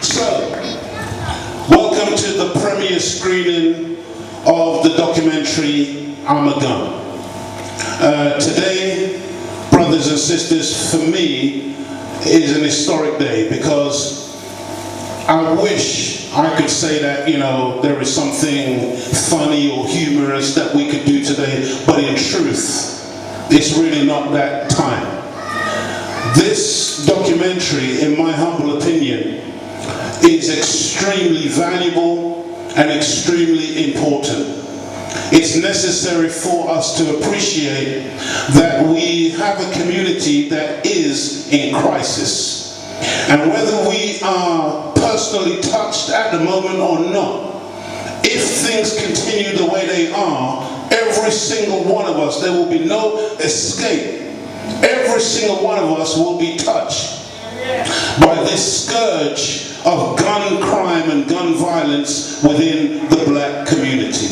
So, welcome to the premiere screening of the documentary I'm a Gun. Today, brothers and sisters, for me, is an historic day because I wish I could say that, there is something funny or humorous that we could do today, but in truth, it's really not that time. This documentary, in my humble opinion, is extremely valuable and extremely important. It's necessary for us to appreciate that we have a community that is in crisis. And whether we are personally touched at the moment or not, if things continue the way they are, every single one of us, there will be no escape. Every single one of us will be touched by this scourge of gun crime and gun violence within the black community.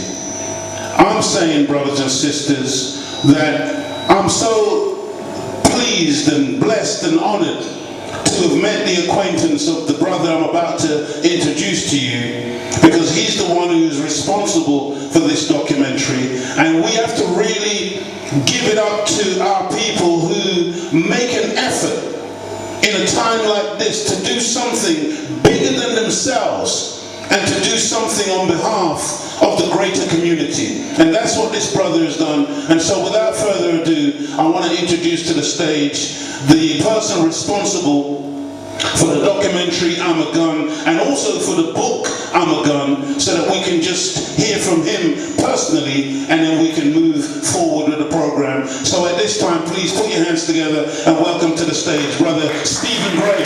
I'm saying, brothers and sisters, that I'm so pleased and blessed and honored to have met the acquaintance of the brother I'm about to introduce to you, because he's the one who's responsible for this documentary, and we have to really give it up to our people who make an effort in a time like this to do something bigger than themselves and to do something on behalf of the greater community. And that's what this brother has done. And so without further ado, I want to introduce to the stage the person responsible for the documentary I'm a Gun, and also for the book I'm a Gun, so that we can just hear from him personally and then we can move forward with the program. So at this time, please put your hands together and welcome to the stage Brother Stephen Gray.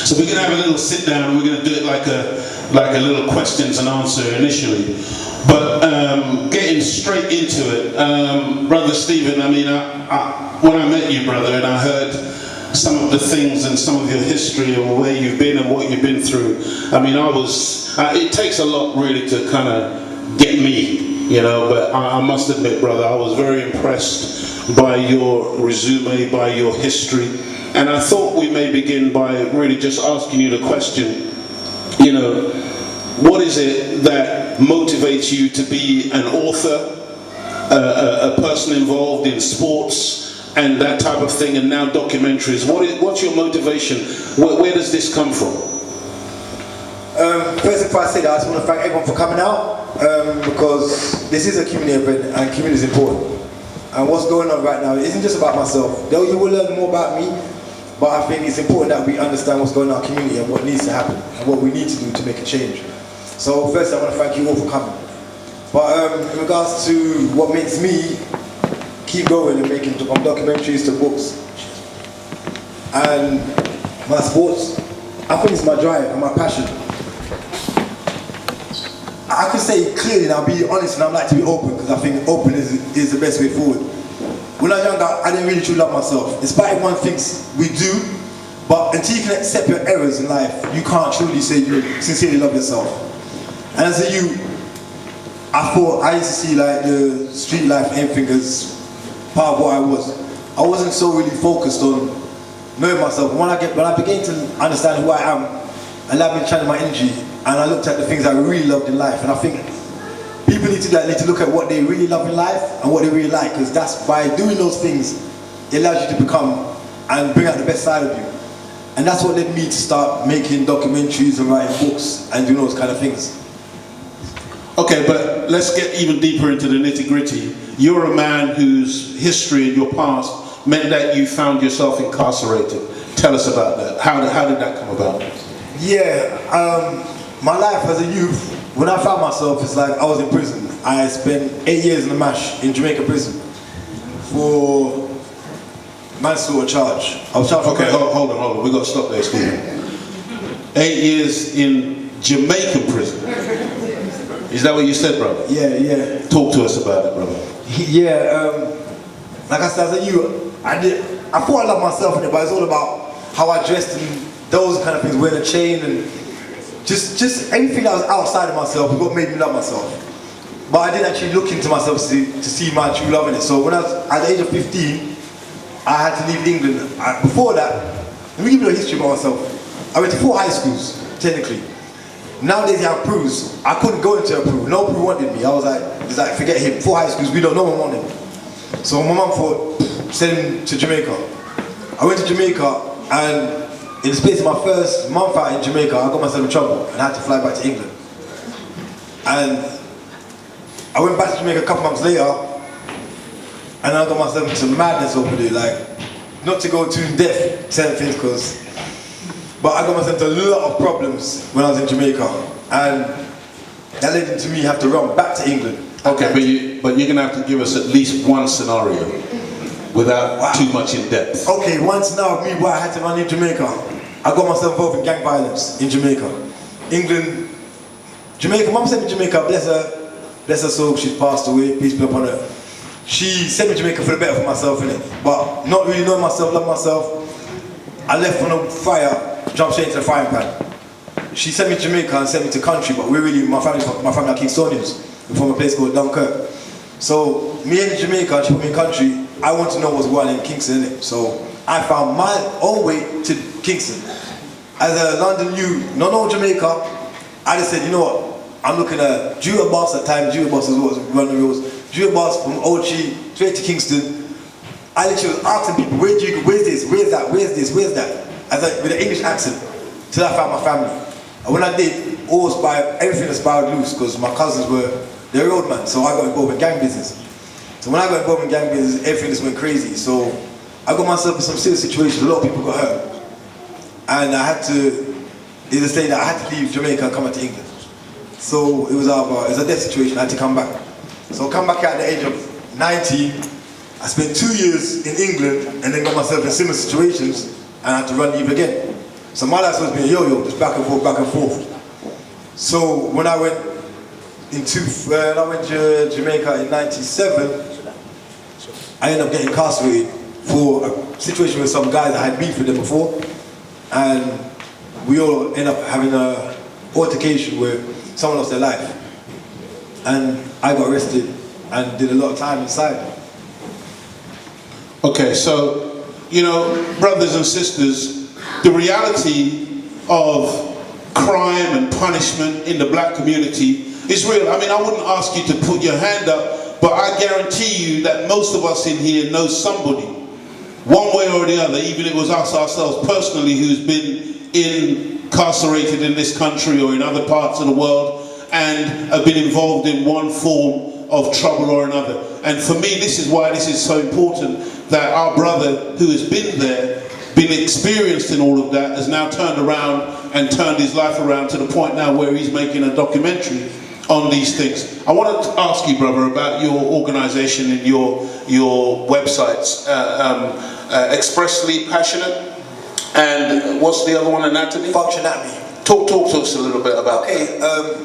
So we're going to have a little sit down. We're going to do it like a little questions and answer initially. But getting straight into it, Brother Stephen, when I met you, brother, and I heard some of the things and some of your history and where you've been and what you've been through, it takes a lot really to kind of get me, but I must admit, brother, I was very impressed by your resume, by your history. And I thought we may begin by really just asking you the question, what is it that motivates you to be an author, a person involved in sports and that type of thing, and now documentaries? What's your motivation? Where does this come from? First, if I say that, I just want to thank everyone for coming out, because this is a community event and community is important. And what's going on right now isn't just about myself. Though you will learn more about me, but I think it's important that we understand what's going on in our community and what needs to happen and what we need to do to make a change. So first, I want to thank you all for coming. But in regards to what makes me keep going and making from documentaries to books and my sports, I think it's my drive and my passion. I can say clearly, and I'll be honest, and I'd like to be open, because I think open is the best way forward. When I was younger, I didn't really truly love myself. Despite everyone thinks we do, but until you can accept your errors in life, you can't truly say you sincerely love yourself. And as a youth, I used to see like the street life anything as part of what I was. I wasn't so really focused on knowing myself. When I began to understand who I am, I allowed me to channel my energy, and I looked at the things I really loved in life. And I think people need to look at what they really love in life and what they really like, because that's by doing those things, it allows you to become and bring out the best side of you. And that's what led me to start making documentaries and writing books and doing those kind of things. Okay, but let's get even deeper into the nitty-gritty. You're a man whose history in your past meant that you found yourself incarcerated. Tell us about that. How did that come about? Yeah, my life as a youth, when I found myself, it's like I was in prison. I spent 8 years in the MASH in Jamaica prison for manslaughter charge. I was charged for okay, hold on. We got to stop there, Stephen. 8 years in Jamaican prison. Is that what you said, brother? Yeah. Talk to us about it, brother. Yeah, like I said, as a youth, I thought I loved myself in it, but it's all about how I dressed and those kind of things, wearing a chain and just everything that was outside of myself is what made me love myself. But I didn't actually look into myself to see my true love in it. So when I was at the age of 15, I had to leave England. Before that, let me give you a history about myself. I went to 4 high schools, technically. Nowadays you have Peru's. I couldn't go into a Peru. No Peru wanted me. I was like, it's like, forget him. 4 high schools, no one wanted him. So my mum thought, send him to Jamaica. I went to Jamaica, and in the space of my first month out in Jamaica, I got myself in trouble and I had to fly back to England. And I went back to Jamaica a couple months later, and I got myself into madness over there, like, not to go too in depth, certain things, but I got myself into a lot of problems when I was in Jamaica, and that led to me have to run back to England. Okay, but you're gonna have to give us at least one scenario without too much in depth. Okay, one scenario of me where I had to run in Jamaica. I got myself involved in gang violence in Jamaica. England, Jamaica, mum sent me to Jamaica, bless her soul, she's passed away, peace be upon her. She sent me to Jamaica for the better for myself, innit? But not really knowing myself, love myself, I left from the fire, jumped straight into the frying pan. She sent me to Jamaica and sent me to country, but we're really, my family are Kingstonians. We're from a place called Dunkirk. So, me in Jamaica, and she put me in country, I want to know what's going on in Kingston, innit? So, I found my own way to Kingston. As a London youth, not know Jamaica, I just said, you know what? I'm looking at Jewel Boss at the time. Jewel Boss is what was running the rules. Jewel Boss from Ochi straight to Kingston. I literally was asking people, where's this, where's that, where's this, where's that? With an English accent, till I found my family. And when I did, everything inspired loose, because my cousins they're old man, so I got involved in gang business. So when I got involved in gang business, everything just went crazy. So I got myself in some serious situations, a lot of people got hurt. And I had to, they just say that I had to leave Jamaica and come back to England. So it was a death situation, I had to come back. So I come back at the age of 19, I spent 2 years in England and then got myself in similar situations and I had to run leave again. So my life was being a yo-yo, just back and forth, back and forth. So when I went to Jamaica in 97, I ended up getting incarcerated for a situation with some guys that had beef with them before, and we all ended up having an altercation where someone lost their life, and I got arrested and did a lot of time inside. Okay, so, you know, brothers and sisters, the reality of crime and punishment in the black community is real. I mean, I wouldn't ask you to put your hand up, but I guarantee you that most of us in here know somebody, one way or the other, even if it was us ourselves personally, who's been incarcerated in this country or in other parts of the world and have been involved in one form of trouble or another. And for me, this is why this is so important, that our brother who has been there, been experienced in all of that, has now turned around and turned his life around to the point now where he's making a documentary on these things. I wanted to ask you, brother, about your organization and your websites, Expressly Passionate, and what's the other one, Anatomy? Functionatomy. Talk to us a little bit about that.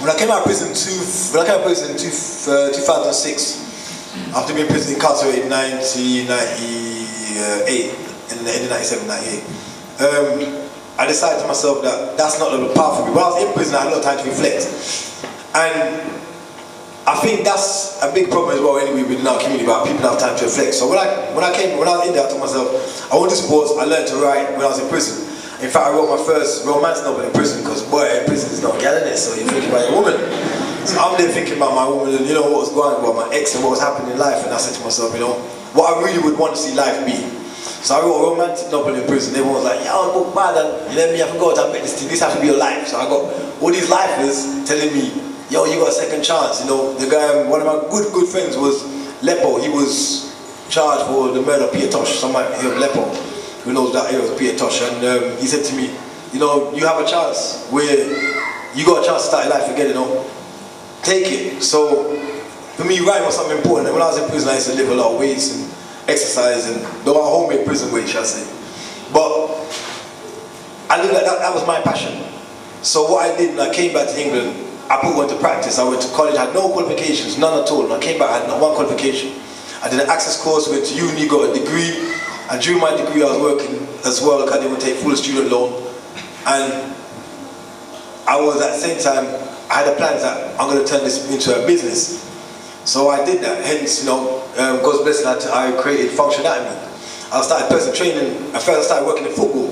When I came out of prison in 2006, after being incarcerated in 1998, in 97, 98, I decided to myself that that's not the path for me. When I was in prison, I had a lot of time to reflect. And I think that's a big problem as well anyway within our community, about people don't have time to reflect. So when I was in there, I told myself, I wanted sports. I learned to write when I was in prison. In fact, I wrote my first romance novel in prison, because boy, in prison is not getting it, so you're thinking about your woman. So I'm there thinking about my woman and, you know, what was going on, about my ex and what was happening in life, and I said to myself, you know, what I really would want to see life be. So I wrote a romantic novel in prison. Everyone was like, yeah, I'm book bad, and you let me, I forgot, I bet this has to be your life. So I got all these lifers telling me, yo, you got a second chance. You know, the guy, one of my good friends was Lepo. He was charged for the murder of Peter Tosh. Somebody here, Lepo, who knows that era was Peter Tosh, and he said to me, you know, you have a chance where you got a chance to start your life again, you know, take it. So for me, writing was something important. And when I was in prison, I used to lift a lot of weights and exercise, and there were homemade prison weights, shall I say. But I knew that was my passion. So what I did when I came back to England, I put one to practice. I went to college, I had no qualifications, none at all. When I came back, I had not one qualification. I did an access course, went to uni, got a degree, and during my degree I was working as well, because I didn't take full student loan. And I was at the same time, I had a plan that I'm going to turn this into a business. So I did that. Hence, God's blessing, I created Function Anatomy. I started personal training. At first I started working in football.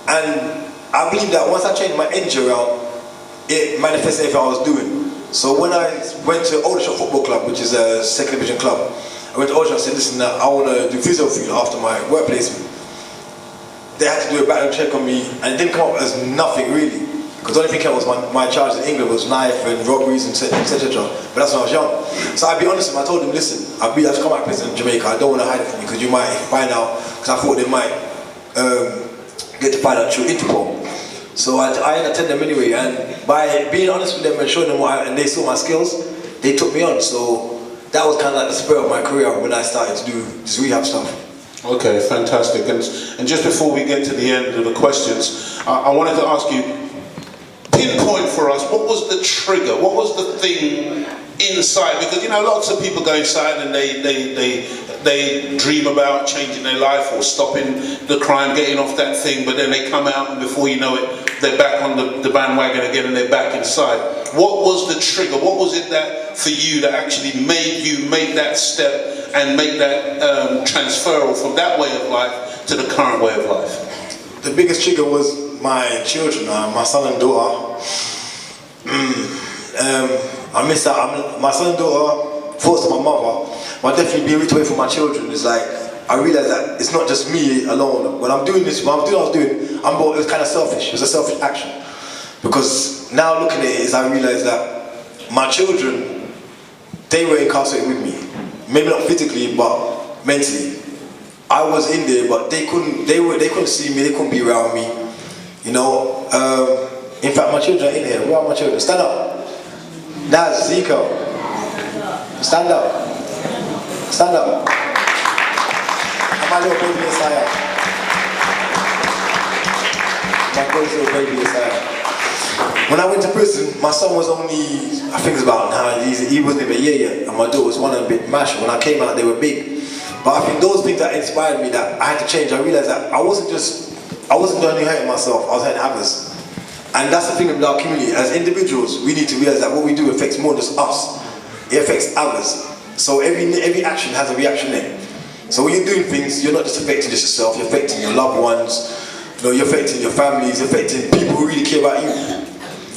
And I believe that once I changed my energy around, it manifested everything I was doing. So when I went to Aldershot Football Club, which is a second division club, I went to Aldershot and said, listen, I want to do physio for you after my work placement. They had to do a background check on me, and it didn't come up as nothing really. Because the only thing was my charges in England was knife and robberies and etc. But that's when I was young. So I'll be honest with him, I told him, listen, I've just come out of prison in Jamaica, I don't want to hide it from you because you might find out, because I thought they might get to find out through Interpol. So I attended them anyway, and by being honest with them and showing them and they saw my skills, they took me on. So that was kind of like the spur of my career when I started to do this rehab stuff. Okay, fantastic. And just before we get to the end of the questions, I wanted to ask you, pinpoint for us, what was the trigger? What was the thing inside? Because lots of people go inside and they dream about changing their life or stopping the crime, getting off that thing, but then they come out and before you know it, they're back on the bandwagon again and they're back inside. What was the trigger? What was it that for you that actually made you make that step and make that transferal from that way of life to the current way of life? The biggest trigger was my children, my son and daughter. I miss out. My son and daughter, forced to my mother, but definitely being ripped away from my children is like, I realised that it's not just me alone. When I'm doing this, what I was doing, it was kind of selfish. It was a selfish action. Because now looking at it, I realised that my children, they were incarcerated with me. Maybe not physically, but mentally. I was in there, but they couldn't see me, they couldn't be around me. In fact, my children are in here. Where are my children? Stand up. Naz, Zico. Stand up. Stand up. And my little baby Isaiah. My close little baby Isaiah. When I went to prison, my son was only, I think it was about 9, he wasn't even a year yet, and my daughter was one and a bit mashed. When I came out, they were big. But I think those things that inspired me, that I had to change, I realized that I wasn't only hurting myself, I was hurting others. And that's the thing with our community. As individuals, we need to realize that what we do affects more than just us. It affects others. So every action has a reaction there. So when you're doing things, you're not just affecting just yourself, you're affecting your loved ones, you're affecting your families, you're affecting people who really care about you.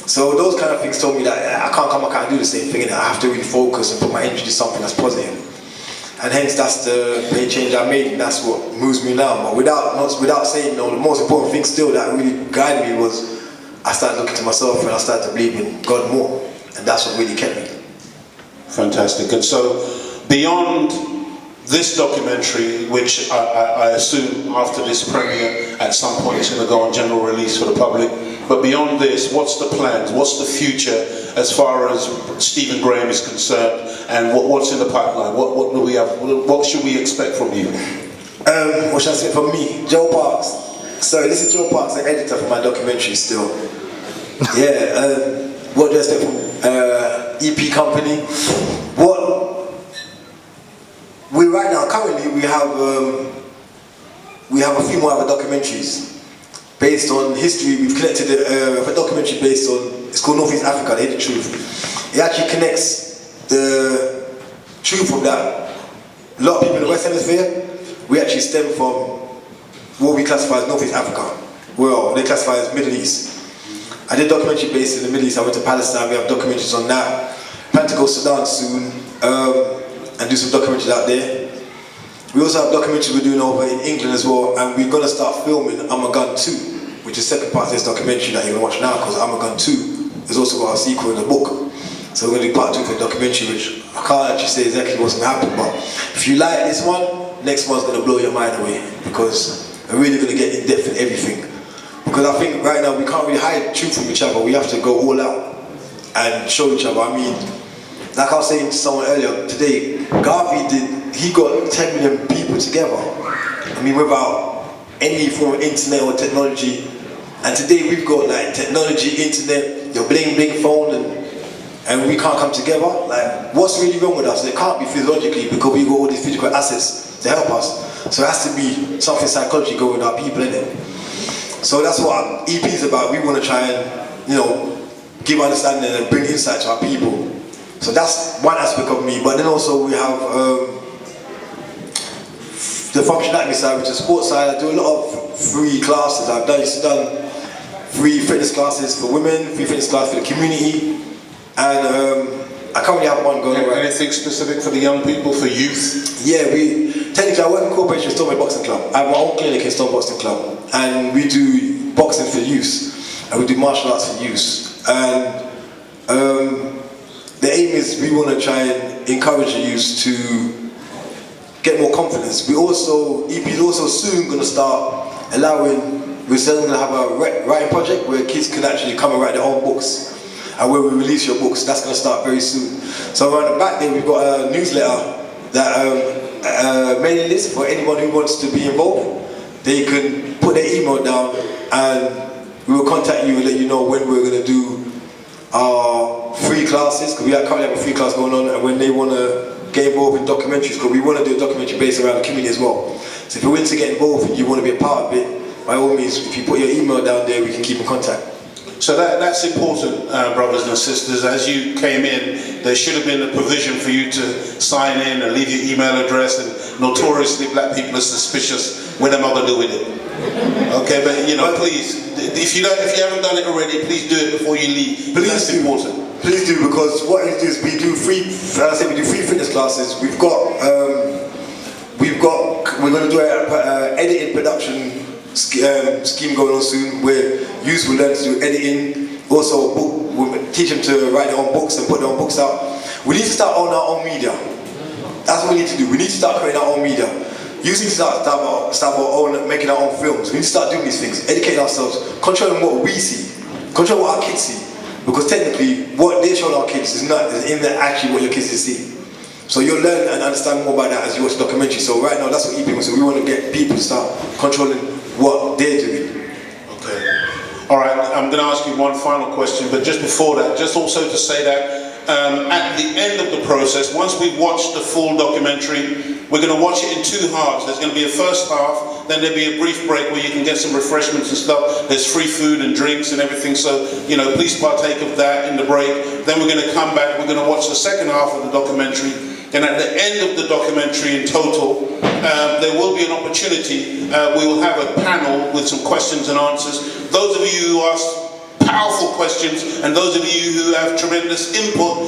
So those kind of things told me that I can't do the same thing, and I have to really focus and put my energy to something that's positive. And hence that's the main change I made, and that's what moves me now. But without saying, the most important thing still that really guided me was I started looking to myself and I started to believe in God more, and that's what really kept me. Fantastic. And so beyond this documentary, which I assume after this premiere at some point it's going to go on general release for the public, but beyond this, what's the plans? What's the future as far as Stephen Graham is concerned, and what's in the pipeline? What do we have? What should we expect from you? What should I say from me? Joe Parks. Sorry, this is Joe Parks, the editor for my documentary still. Yeah, what do I expect from EP Company? Right now, currently, we have a few more other documentaries based on history. We've connected a documentary based on, it's called North East Africa, The Hidden Truth. It actually connects the truth of that. A lot of people in the West Hemisphere, we actually stem from what we classify as North East Africa. Well, they classify as Middle East. I did a documentary based in the Middle East. I went to Palestine. We have documentaries on that. Plan to go Sudan soon and do some documentaries out there. We also have documentaries we're doing over in England as well, and we're going to start filming I'm a Gun 2, which is the second part of this documentary that you're going to watch now, because I'm a Gun 2 has also got a sequel in the book. So we're going to do part 2 for the documentary, which I can't actually say exactly what's going to happen, but if you like this one, next one's going to blow your mind away, because we're really going to get in depth in everything. Because I think right now we can't really hide truth from each other, we have to go all out and show each other. I mean, like I was saying to someone earlier today, Garvey he got 10 million people together. I mean, without any form of internet or technology. And today we've got like technology, internet, your bling bling phone, and we can't come together. Like, what's really wrong with us? It can't be physiologically, because we've got all these physical assets to help us. So it has to be something psychology going with our people in it. So that's what our EP is about. We want to try and you know, give understanding and bring insight to our people. So that's one aspect of me. But then also we have the functionality side, which is sports side. I do a lot of free classes. I've done free fitness classes for women, free fitness classes for the community, and I currently have one going right. Anything specific for the young people, for youth? Yeah, technically I work in cooperation with Stoneway Boxing Club. I have my own clinic in Stone Boxing Club, and we do boxing for youth, and we do martial arts for youth. And the aim is we want to try and encourage the youth to get more confidence. EP is also soon going to start allowing, we're still going to have a writing project where kids can actually come and write their own books. And where we release your books, that's going to start very soon. So around the back there, we've got a newsletter that mailing list for anyone who wants to be involved. They can put their email down, and we will contact you and let you know when we're going to do our free classes, because we currently have a free class going on, and when they want to get involved in documentaries, because we want to do a documentary based around the community as well. So if you're willing to get involved and you want to be a part of it, by all means, if you put your email down there, we can keep in contact. So that's important, brothers and sisters. As you came in, there should have been a provision for you to sign in and leave your email address, and notoriously black people are suspicious when am I going to do with it. Okay, but you know, please, if you haven't done it already, please do it before you leave. Please, that's important. Please do, because what it is, we do free fitness classes. We're going to do an editing production scheme going on soon, where youth will learn to do editing. Also, we'll teach them to write their own books and put their own books out. We need to start owning our own media. That's what we need to do. We need to start creating our own media. Youth need to start making our own films. We need to start doing these things, educating ourselves, controlling what we see, control what our kids see. Because technically, what they're showing our kids is actually what your kids see. So you'll learn and understand more about that as you watch the documentary. So right now, that's what EP wants. So we want to get people to start controlling what they're doing. Okay. All right, I'm going to ask you one final question, but just before that, just also to say that at the end of the process, once we've watched the full documentary, we're going to watch it in two halves. There's going to be a first half, then there'll be a brief break where you can get some refreshments and stuff. There's free food and drinks and everything, so you know, please partake of that in the break. Then we're going to come back, we're going to watch the second half of the documentary, and at the end of the documentary in total, there will be an opportunity. We will have a panel with some questions and answers. Those of you who ask powerful questions, and those of you who have tremendous input,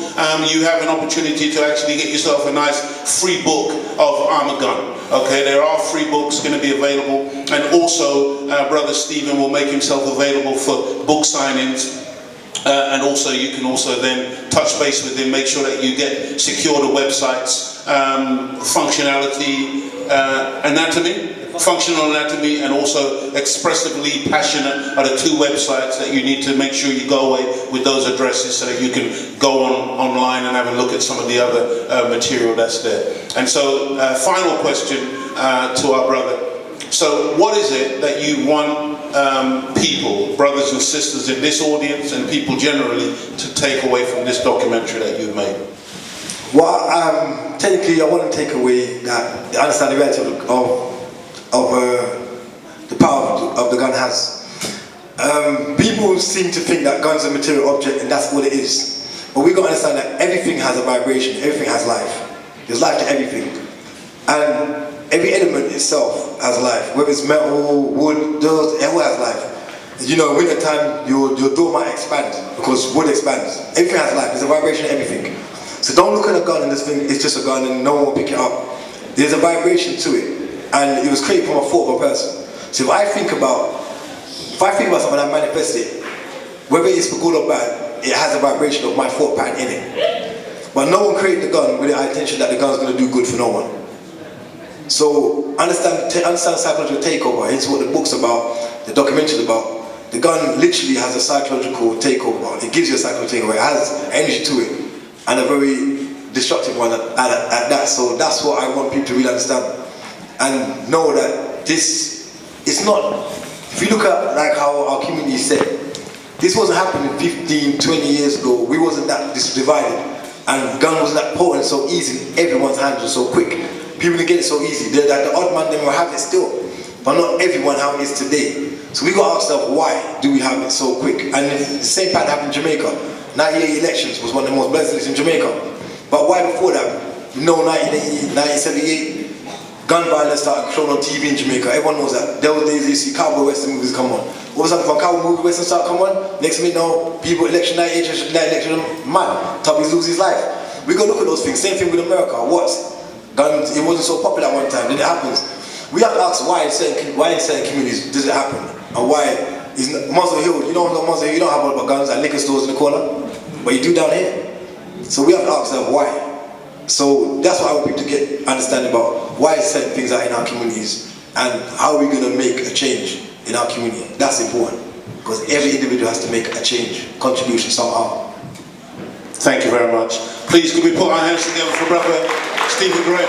you have an opportunity to actually get yourself a nice free book of Armagun. Okay, there are free books going to be available, and also Brother Stephen will make himself available for book signings. And also, you can also then touch base with him, make sure that you get secure the websites, functionality, functional anatomy, and also expressively passionate are the two websites that you need to make sure you go away with those addresses so that you can go online and have a look at some of the other material that's there. And so, final question to our brother. So what is it that you want people, brothers and sisters in this audience and people generally, to take away from this documentary that you've made? Well, technically I want to take away that I understand the reality of the power of the gun has. People seem to think that guns are a material object and that's what it is. But we've got to understand that everything has a vibration, everything has life. There's life to everything. And every element itself has life, whether it's metal, wood, dirt, it all has life. You know, in winter time, your door might expand because wood expands. Everything has life, there's a vibration in everything. So don't look at a gun and this thing, it's just a gun and no one will pick it up. There's a vibration to it, and it was created from a thought of a person. So if I think about something, I manifest it, whether it's for good or bad, it has a vibration of my thought pattern in it. But no one created the gun with the intention that the gun's going to do good for no one. So understand psychological takeover. It's what the book's about, the documentary is about. The gun literally has a psychological takeover. It gives you a psychological takeover. It has energy to it, and a very destructive one at that. So that's what I want people to really understand and know, that this is not. If you look at like how our community said, this wasn't happening 15, 20 years ago. We wasn't that divided, and gun wasn't that potent, so easy in everyone's hands, was so quick. People didn't get it so easy. The odd man, they will have it still, but not everyone how it is today. So we got to ask ourselves, why do we have it so quick? And the same pattern happened in Jamaica. 98 elections was one of the most blessed elections in Jamaica. But why before that? No, 1978, gun violence started shown on TV in Jamaica. Everyone knows that. Those days you see cowboy western movies come on. All of a sudden, from cowboy movie western start come on, next minute now, people election night, election, man, Tubby's lose his life. We go look at those things. Same thing with America. What? Guns, it wasn't so popular at one time, then it happens. We have to ask why in certain communities does it happen? And why is Muswell Hill, you don't know Muswell Hill, you don't have all about guns and liquor stores in the corner, but you do down here. So we have to ask ourselves why. So that's why I want people to get understanding about why certain things are in our communities and how we're going to make a change in our community. That's important because every individual has to make a change, contribution somehow. Thank you very much. Please, could we put our hands together for Brother Stephen Graham?